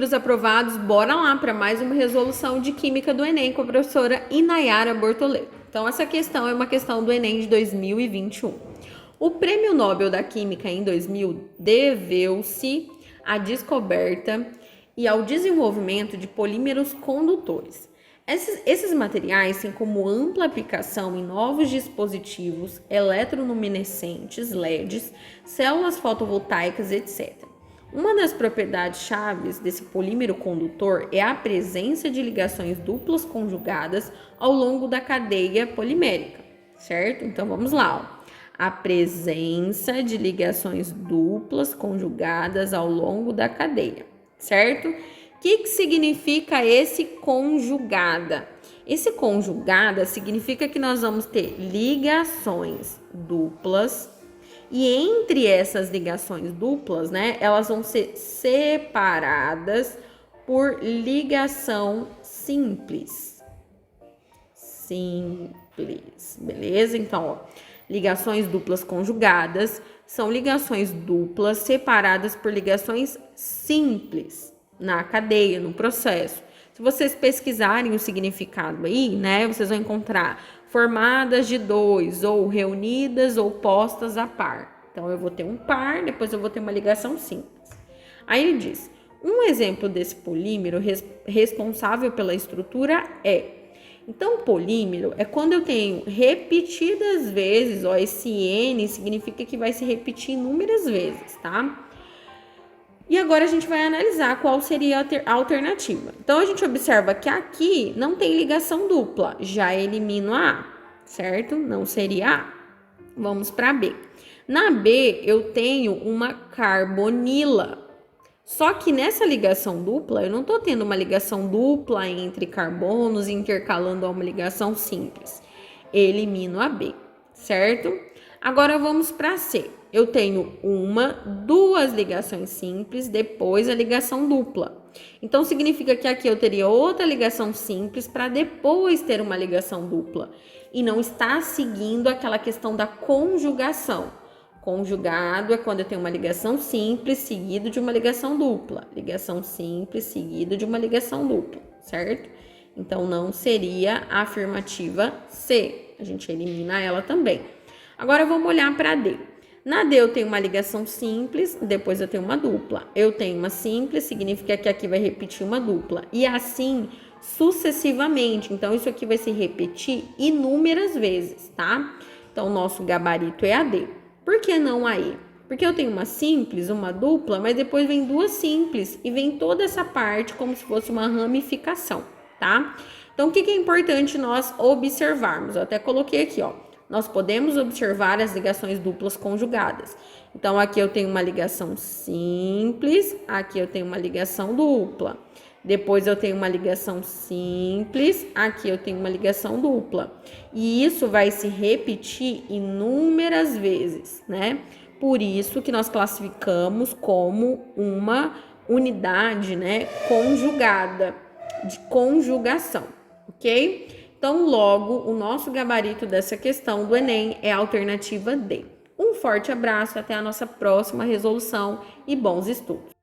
Os aprovados, bora lá para mais uma resolução de Química do Enem com a professora Inayara Bortoleto. Então, essa questão é uma questão do Enem de 2021. O Prêmio Nobel da Química em 2000 deveu-se à descoberta e ao desenvolvimento de polímeros condutores. Esses materiais têm como ampla aplicação em novos dispositivos eletroluminescentes, LEDs, células fotovoltaicas, etc. Uma das propriedades chaves desse polímero condutor é a presença de ligações duplas conjugadas ao longo da cadeia polimérica, certo? Então vamos lá, ó. A presença de ligações duplas conjugadas ao longo da cadeia, certo? O que significa esse conjugada? Esse conjugada significa que nós vamos ter ligações duplas. E entre essas ligações duplas, né, elas vão ser separadas por ligação simples. Simples, beleza? Então, ó, ligações duplas conjugadas são ligações duplas separadas por ligações simples na cadeia, no processo. Se vocês pesquisarem o significado aí, né, vocês vão encontrar formadas de dois, ou reunidas ou postas a par. Então, eu vou ter um par, depois eu vou ter uma ligação simples. Aí ele diz, um exemplo desse polímero responsável pela estrutura é... Então, polímero é quando eu tenho repetidas vezes, ó, esse N significa que vai se repetir inúmeras vezes, tá? E agora a gente vai analisar qual seria a alternativa. Então, a gente observa que aqui não tem ligação dupla. Já elimino a A, certo? Não seria A. Vamos para B. Na B, eu tenho uma carbonila. Só que nessa ligação dupla, eu não estou tendo uma ligação dupla entre carbonos intercalando a uma ligação simples. Elimino a B, certo? Agora vamos para C. Eu tenho duas ligações simples, depois a ligação dupla. Então, significa que aqui eu teria outra ligação simples para depois ter uma ligação dupla. E não está seguindo aquela questão da conjugação. Conjugado é quando eu tenho uma ligação simples seguido de uma ligação dupla. Ligação simples seguido de uma ligação dupla, certo? Então, não seria a afirmativa C. A gente elimina ela também. Agora, vamos olhar para D. Na D eu tenho uma ligação simples, depois eu tenho uma dupla. Eu tenho uma simples, significa que aqui vai repetir uma dupla. E assim sucessivamente. Então, isso aqui vai se repetir inúmeras vezes, tá? Então, o nosso gabarito é a D. Por que não a E? Porque eu tenho uma simples, uma dupla, mas depois vem duas simples. E vem toda essa parte como se fosse uma ramificação, tá? Então, o que é importante nós observarmos? Eu até coloquei aqui, ó. Nós podemos observar as ligações duplas conjugadas. Então, aqui eu tenho uma ligação simples, aqui eu tenho uma ligação dupla. Depois eu tenho uma ligação simples, aqui eu tenho uma ligação dupla. E isso vai se repetir inúmeras vezes, né? Por isso que nós classificamos como uma unidade, né, conjugada, de conjugação, ok? Então, logo, o nosso gabarito dessa questão do Enem é a alternativa D. Um forte abraço, até a nossa próxima resolução e bons estudos!